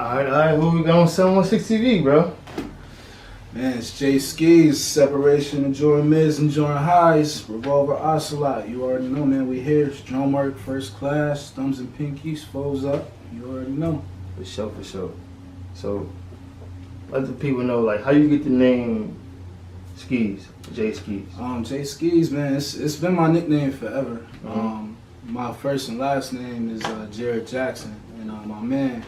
Alright, who we got on 716 TV, bro? Man, it's Jae Skeese, Separation of Jordan Mids and Jordan Highs, Revolver Ocelot. You already know, man, we here. It's drum work, first class, thumbs and pinkies, foes up. You already know. For sure. So, let the people know, like, how you get the name Skeese, Jae Skeese? Jae Skeese, man, it's been my nickname forever. My first and last name is Jared Jackson, and my man,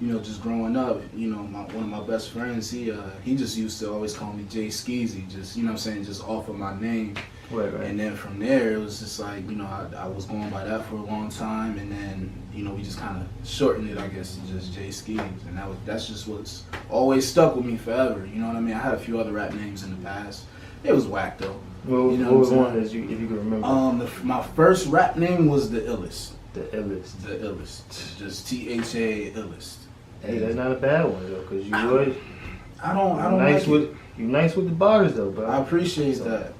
you know, just growing up, you know, one of my best friends, he just used to always call me Jae Skeese, just, you know what I'm saying, just off of my name. Right. And then from there, it was just like, you know, I was going by that for a long time, and then, you know, we just kind of shortened it, I guess, to just Jae Skeese, and that's just what's always stuck with me forever, you know what I mean? I had a few other rap names in the past. It was whack, though. Well, you know what was one if you can remember? My first rap name was The Illest. The Illest. The Illest. Just T-H-A Illest. Hey, that's not a bad one though, cause you nice like you nice with the bars though, bro. I appreciate that.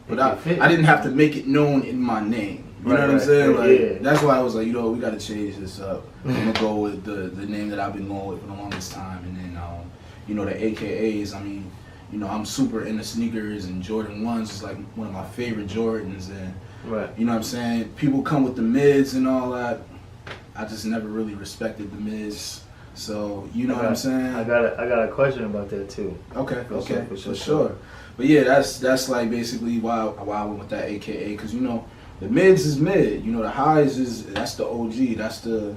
But I didn't have to make it known in my name. You know what I'm saying? Like, yeah. That's why I was like, you know, we got to change this up. I'm gonna go with the name that I've been going with for the longest time, and then you know, the AKAs. I mean, you know, I'm super into sneakers, and Jordan 1s is like one of my favorite Jordans, and you know what I'm saying? People come with the mids and all that. I just never really respected the mids, so you know what I'm saying. I got a question about that too. Okay, for sure. But yeah, that's like basically why I went with that AKA, because you know the mids is mid, you know the highs that's the OG, that's the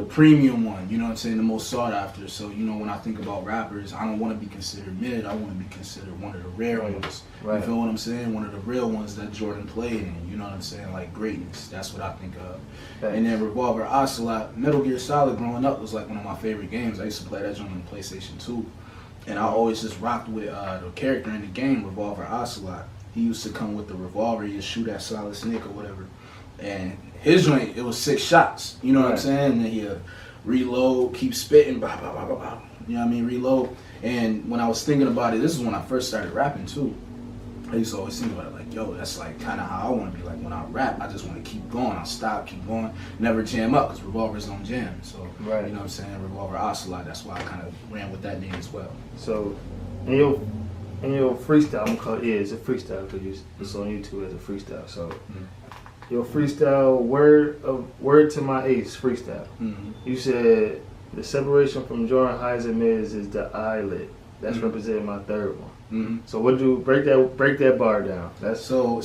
premium one. You know what I'm saying, the most sought after. So you know when I think about rappers, I don't want to be considered mid. I want to be considered one of the rare ones. You feel what I'm saying? One of the real ones that Jordan played in. You know what I'm saying? Like greatness. That's what I think of. And then Revolver Ocelot, Metal Gear Solid growing up was like one of my favorite games. I used to play that joint on the PlayStation 2. And I always just rocked with the character in the game, Revolver Ocelot. He used to come with the revolver, he'd shoot at Solid Snake or whatever. And his joint, it was 6 shots. You know what I'm saying? And then he'd reload, keep spitting, blah, blah, blah, blah, blah. You know what I mean? Reload. And when I was thinking about it, this is when I first started rapping too. I used to always think about it like, yo, that's like kind of how I want to be. Like when I rap, I just want to keep going. I'll stop, keep going, never jam up, because revolvers don't jam. So, you know what I'm saying? Revolver Ocelot, that's why I kind of ran with that name as well. So, in your freestyle, I'm gonna call it, it's a freestyle because it's on YouTube as a freestyle. So, your freestyle, word to my ace freestyle. You said the separation from Jordan Highs and Mids is the eyelid. That's representing my third one. So break that bar down. That's so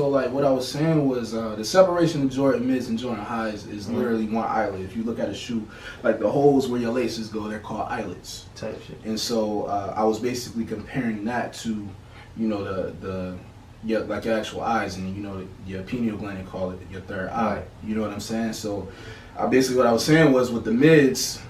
like what I was saying was the separation of Jordan Mids and Jordan Highs is literally one eyelid. If you look at a shoe, like the holes where your laces go, they're called eyelets. Type shit. And so I was basically comparing that to, you know, like your actual eyes, and you know your pineal gland, they call it your third eye. You know what I'm saying? So basically what I was saying was with the mids,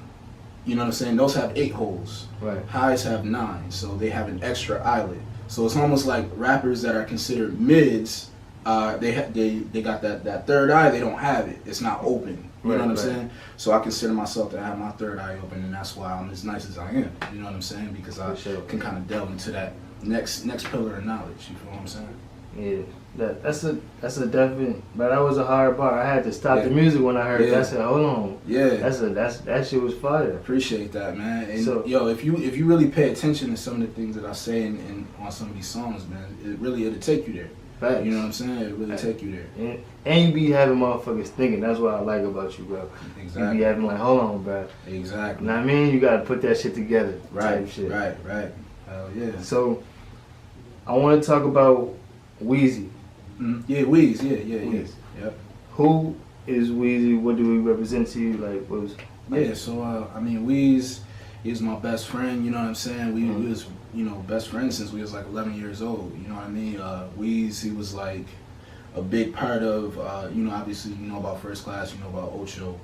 you know what I'm saying, those have 8 holes. Highs have 9, so they have an extra eyelid. So it's almost like rappers that are considered mids, they got that third eye, they don't have it. It's not open. You know what I'm saying? So I consider myself to have my third eye open, and that's why I'm as nice as I am. You know what I'm saying? Because I can kind of delve into that next pillar of knowledge. You feel what I'm saying? Yeah. That's a definite, but that was a hard bar. I had to stop the music when I heard that. I said, hold on. That shit was fire. Appreciate that, man. And so, yo, if you really pay attention to some of the things that I say on some of these songs, man, it'll take you there. Facts. You know what I'm saying? It really take you there. And you be having motherfuckers thinking. That's what I like about you, bro. Exactly. You be having like, hold on, bro. Exactly. You know what I mean? You gotta put that shit together. Right. Type shit. Right. Hell yeah. So I want to talk about Weezy. Yeah, Weezy. Yeah. Yep. Who is Weezy? What do we represent to you? Like, what was? So I mean, Weezy is my best friend. You know what I'm saying? We was, you know, best friends since we was like 11 years old. You know what I mean? Weezy, he was like a big part of, you know, obviously you know about First Class, you know about Ocho.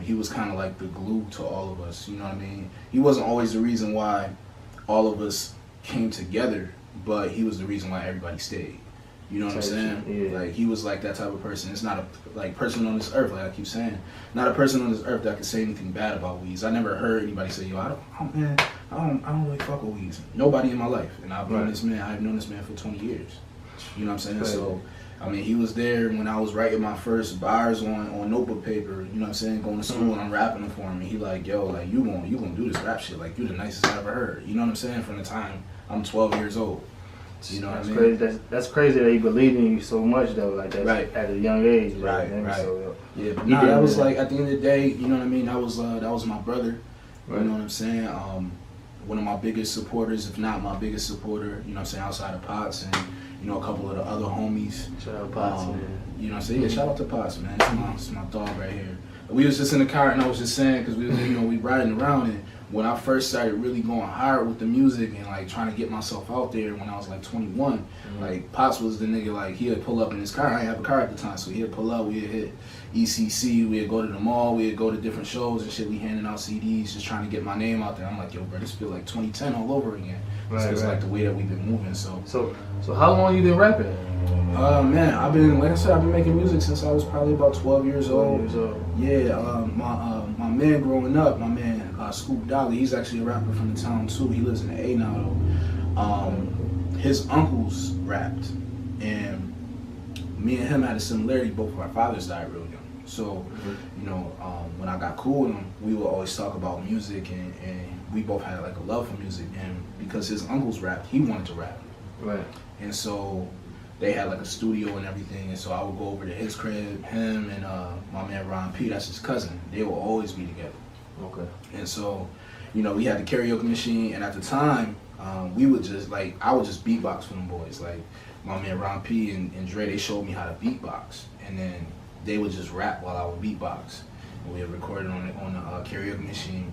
He was kind of like the glue to all of us. You know what I mean? He wasn't always the reason why all of us came together, but he was the reason why everybody stayed. You know what I'm saying? Yeah. Like, he was like that type of person. It's not a person on this earth, like I keep saying, not a person on this earth that could say anything bad about Weezy. I never heard anybody say, yo, I don't really fuck with Weezy. Nobody in my life. And I've known this man for 20 years. You know what I'm saying? So I mean, he was there when I was writing my first bars on notebook paper, you know what I'm saying, going to school and I'm rapping them for him. And he like, yo, like, you gonna do this rap shit. Like, you the nicest I ever heard. You know what I'm saying? From the time I'm 12 years old. You know what I mean? Crazy. That's crazy that he believed in you so much, though, like that at a young age. Right. So, yeah, but that was like, at the end of the day, you know what I mean? That was my brother. Right. You know what I'm saying? One of my biggest supporters, if not my biggest supporter, you know what I'm saying, outside of Potts and, you know, a couple of the other homies. Shout out Potts, man. You know what I'm saying? Yeah, shout out to Potts, man. It's my dog right here. We was just in the car and I was just saying, because we riding around, and when I first started really going hard with the music and like trying to get myself out there when I was like 21, like Potts was the nigga, like he'd pull up in his car. I didn't have a car at the time, so he'd pull up, we'd hit ECC, we'd go to the mall, we'd go to different shows and shit. We handing out CDs, just trying to get my name out there. I'm like, yo, bro, this feel like 2010 all over again. So it's like the way that we've been moving. So how long you been rapping? Man, I've been making music since I was probably about 12 years old. Yeah, my man growing up, Scoop Dolly, he's actually a rapper from the town too. He lives in the A now though. His uncles rapped, and me and him had a similarity. Both of our fathers died real young. So, you know, when I got cool with him, we would always talk about music, and we both had like a love for music. And because his uncles rapped, he wanted to rap. Right. And so they had like a studio and everything, and so I would go over to his crib, him and my man Ron P, that's his cousin. They would always be together. Okay. And so, you know, we had the karaoke machine, and at the time, we would just like, I would just beatbox for them boys. Like my man Ron P and Dre, they showed me how to beatbox, and then they would just rap while I would beatbox. And we had recorded on the karaoke machine.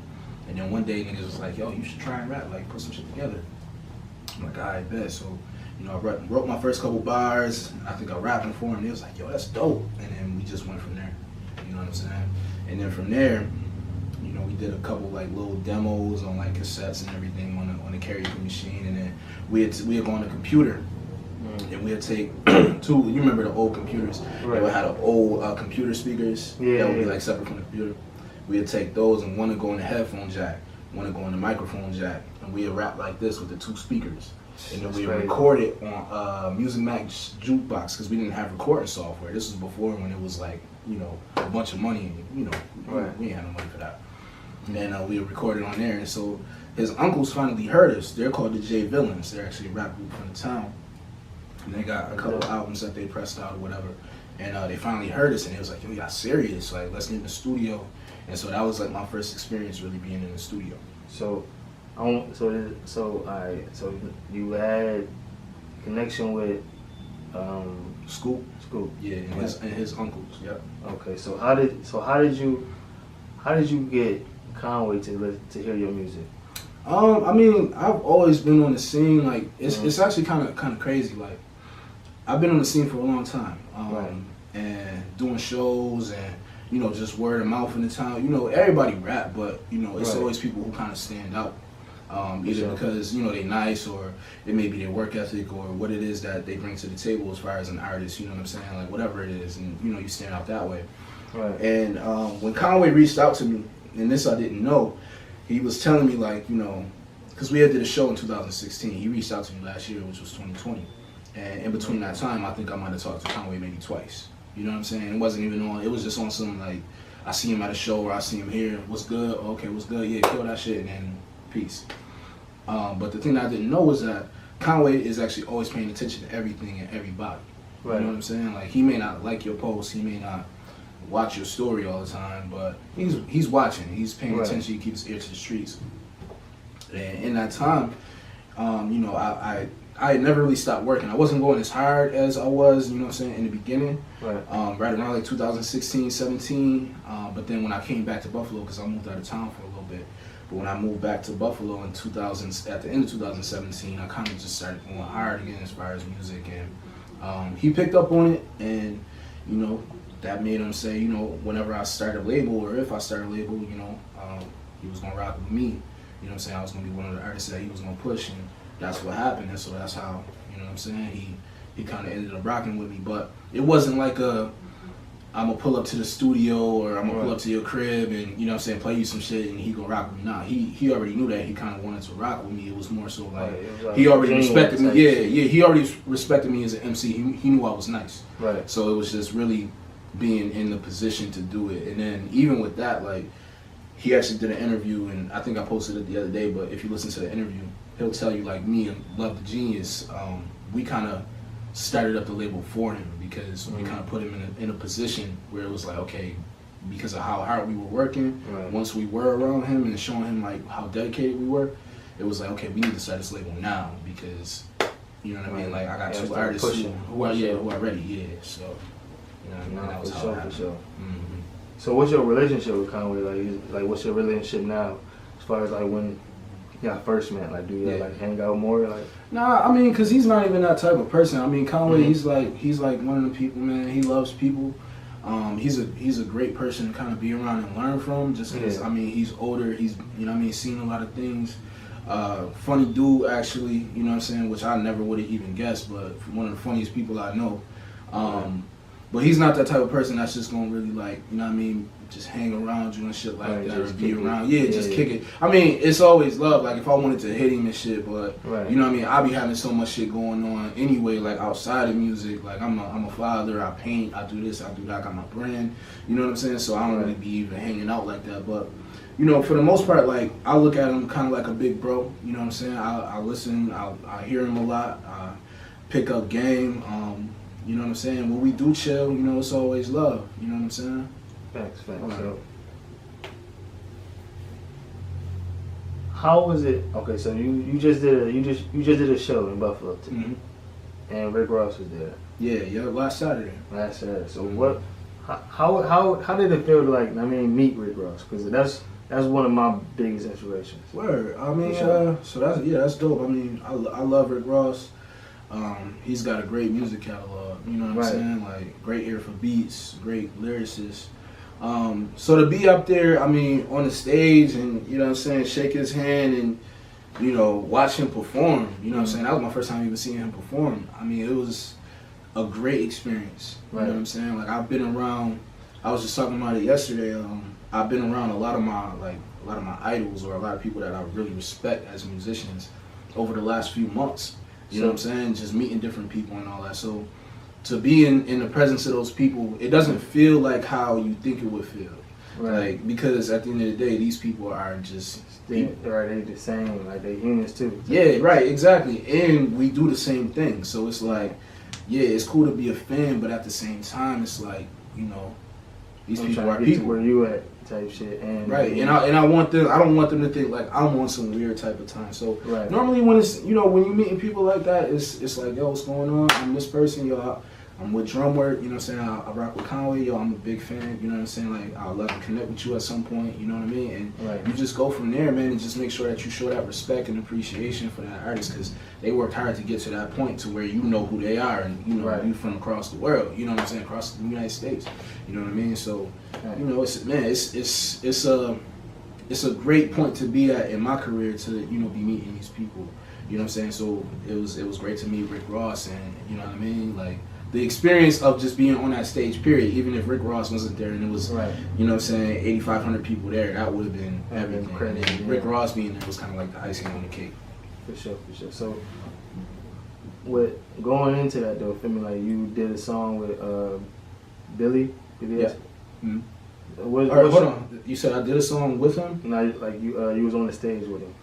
And then one day niggas was like, yo, you should try and rap, like put some shit together. I'm like, I bet. So, you know, I wrote my first couple bars. I think I rapped them for them. They was like, yo, that's dope. And then we just went from there. You know what I'm saying? And then from there, you know, we did a couple like little demos on like cassettes and everything on the karaoke machine. And then we'd go on the computer. And we'd take two, you remember the old computers? Right. They had old computer speakers that would be like separate from the computer. We'd take those, and one would go in the headphone jack, one would go in the microphone jack, and we'd rap like this with the two speakers. And then we'd record it on Music Max jukebox, because we didn't have recording software. This was before when it was like, you know, a bunch of money, and, you know, we ain't had no money for that. And we recorded on there, and so his uncles finally heard us. They're called the J Villains. They're actually a rap group from the town. And they got a couple albums that they pressed out or whatever. And they finally heard us, and it was like, yo, we got serious. Like, let's get in the studio. And so that was like my first experience really being in the studio. So you had connection with Scoop. Yeah, and his uncles. Yep. Okay, so how did you get Conway to hear your music? I mean, I've always been on the scene. Like, it's actually kind of crazy. Like, I've been on the scene for a long time, and doing shows and, you know, just word of mouth in the town. You know, everybody rap, but, you know, it's always people who kind of stand out. Either because, you know, they nice, or it may be their work ethic, or what it is that they bring to the table as far as an artist, you know what I'm saying? Like, whatever it is, and, you know, you stand out that way. Right. And when Conway reached out to me, and this I didn't know, he was telling me, like, you know, because we had did a show in 2016. He reached out to me last year, which was 2020. And in between that time, I think I might have talked to Conway maybe twice. You know what I'm saying? It wasn't even on, it was just on some, like, I see him at a show, or I see him here, what's good? Okay, what's good? Yeah, kill that shit, and then peace. But the thing that I didn't know was that Conway is actually always paying attention to everything and everybody. Right. You know what I'm saying? Like, he may not like your post, he may not watch your story all the time, but he's watching, he's paying attention, he keeps his ear to the streets. And in that time, you know, I had never really stopped working. I wasn't going as hard as I was, you know what I'm saying, in the beginning. Right around like 2016, 17. But then when I came back to Buffalo, because I moved out of town for a little bit, but when I moved back to Buffalo in at the end of 2017, I kind of just started going hard again as far as music. And he picked up on it, and, you know, that made him say, you know, whenever I start a label, or if I start a label, you know, he was going to rock with me. You know what I'm saying? I was going to be one of the artists that he was going to push, and that's what happened. And so that's how, you know what I'm saying, he kind of ended up rocking with me. But it wasn't like I'm gonna pull up to the studio or I'm gonna pull up to your crib and, you know what I'm saying, play you some shit and he gonna rock with me. Nah, he already knew that he kind of wanted to rock with me. It was more so like, he already respected me. Yeah, he already respected me as an MC. He knew I was nice. Right. So it was just really being in the position to do it. And then even with that, like, he actually did an interview, and I think I posted it the other day, but if you listen to the interview, he'll tell you, like, me and Love the Genius, we kind of started up the label for him because we kind of put him in a position where it was like, okay, because of how hard we were working, once we were around him and showing him, like, how dedicated we were, it was like, okay, we need to start this label now because, you know what I mean? Like, I got two artists who are ready, so, you know what I mean? That was how it happened. For sure. Mm-hmm. So what's your relationship with Conway? Like what's your relationship now, as far as like when y'all first met? Like, do you like hang out more? Like, nah, I mean, cause he's not even that type of person. I mean, Conway, he's like one of the people, man. He loves people. He's a great person to kind of be around and learn from. Just cause I mean, he's older. He's, you know what I mean, seen a lot of things. Funny dude, actually. You know what I'm saying? Which I never would have even guessed, but one of the funniest people I know. But he's not that type of person that's just gonna really, like, you know what I mean, just hang around you and shit like that, or be around. Just kick it. I mean, it's always love. Like, if I wanted to hit him and shit, but you know what I mean, I be having so much shit going on anyway, like outside of music. Like, I'm a father, I paint, I do this, I do that, I got my brand. You know what I'm saying? So I don't really be even hanging out like that. But, you know, for the most part, like, I look at him kind of like a big bro. You know what I'm saying? I listen, I hear him a lot, I pick up game. You know what I'm saying? When we do chill, you know, it's always love. You know what I'm saying? Facts. Okay. So, how was it? Okay, so you just did a show in Buffalo too, and Rick Ross was there. Yeah, last Saturday. So what? How did it feel to, like, I mean, meet Rick Ross? Because that's one of my biggest inspirations. Word. I mean, so that's dope. I mean, I love Rick Ross. He's got a great music catalog, you know what I'm saying? Like, great ear for beats, great lyricist. So to be up there, I mean, on the stage and, you know what I'm saying, shake his hand and, you know, watch him perform, you know what I'm saying? That was my first time even seeing him perform. I mean, it was a great experience, you know what I'm saying? Like, I've been around, I was just talking about it yesterday, I've been around a lot of my idols, or a lot of people that I really respect as musicians over the last few months. You know what I'm saying? Just meeting different people and all that. So to be in the presence of those people, it doesn't feel like how you think it would feel. Like, because at the end of the day, these people are just people. They're the same. Like, they're humans too. Yeah, right, exactly. And we do the same thing. So it's like, yeah, it's cool to be a fan, but at the same time, it's like, you know, these people are people. Where you at? Type shit. And and I want them. I don't want them to think like I'm on some weird type of time. So normally when it's, you know, when you're meeting people like that, it's like, yo, what's going on? I'm this person, yo. I'm with drum work. You know what I'm saying? I rock with Conway, yo. I'm a big fan. You know what I'm saying? Like, I'd love to connect with you at some point. You know what I mean? And you just go from there, man, and just make sure that you show that respect and appreciation for that artist, because they worked hard to get to that point to where you know who they are, and you know you from across the world. You know what I'm saying? Across the United States. You know what I mean? So, you know, it's a great point to be at in my career, to, you know, be meeting these people. You know what I'm saying? So it was great to meet Rick Ross, and, you know what I mean? Like, the experience of just being on that stage, period, even if Rick Ross wasn't there and it was, you know what I'm saying, 8,500 people there, that would have been everything. Crazy, and Rick Ross being there was kind of like the icing on the cake. For sure. So, with going into that though, feel me, like, you did a song with Billy. Yeah. Mm-hmm. Hold on. You said I did a song with him? No, like you was on the stage with him.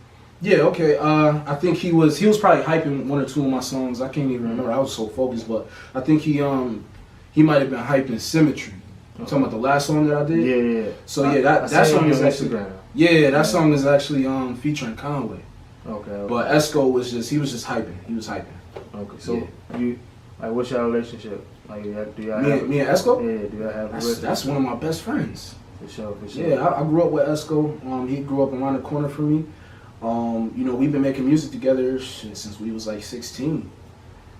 Yeah, okay. I think he was probably hyping one or two of my songs. I can't even remember. I was so focused, but I think he might have been hyping Symmetry. I'm talking about the last song that I did. Yeah. So that song is actually Instagram. Yeah, that song is actually featuring Conway. Okay. But Esco was just hyping. He was hyping. Okay. So you, like, what's your relationship? Like, do y'all me and Esco? Yeah. Do y'all have? That's one of my best friends. For sure. Yeah, I grew up with Esco. He grew up around the corner from me. You know, we've been making music together since we was like 16.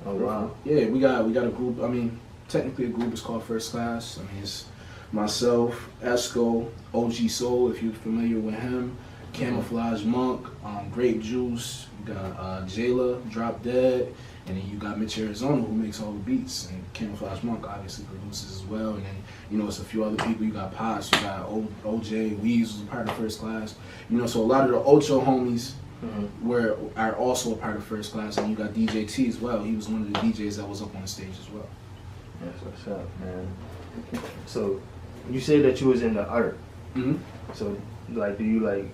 Oh wow. Yeah, we got a group. I mean, technically a group is called First Class. I mean, it's myself, Esco, OG Soul, if you're familiar with him, Camouflage Monk, Grape Juice, you got Jayla, Drop Dead, and then you got Mitch Arizona who makes all the beats, and Camouflage Monk obviously produces as well, and then, you know, it's a few other people, you got Potts, you got OJ, Weezy was a part of First Class, you know, so a lot of the Ocho homies are also a part of First Class, and you got DJ T as well, he was one of the DJs that was up on the stage as well. That's what's up, man. So, you say that you was into art. Mm-hmm. So, like, do you like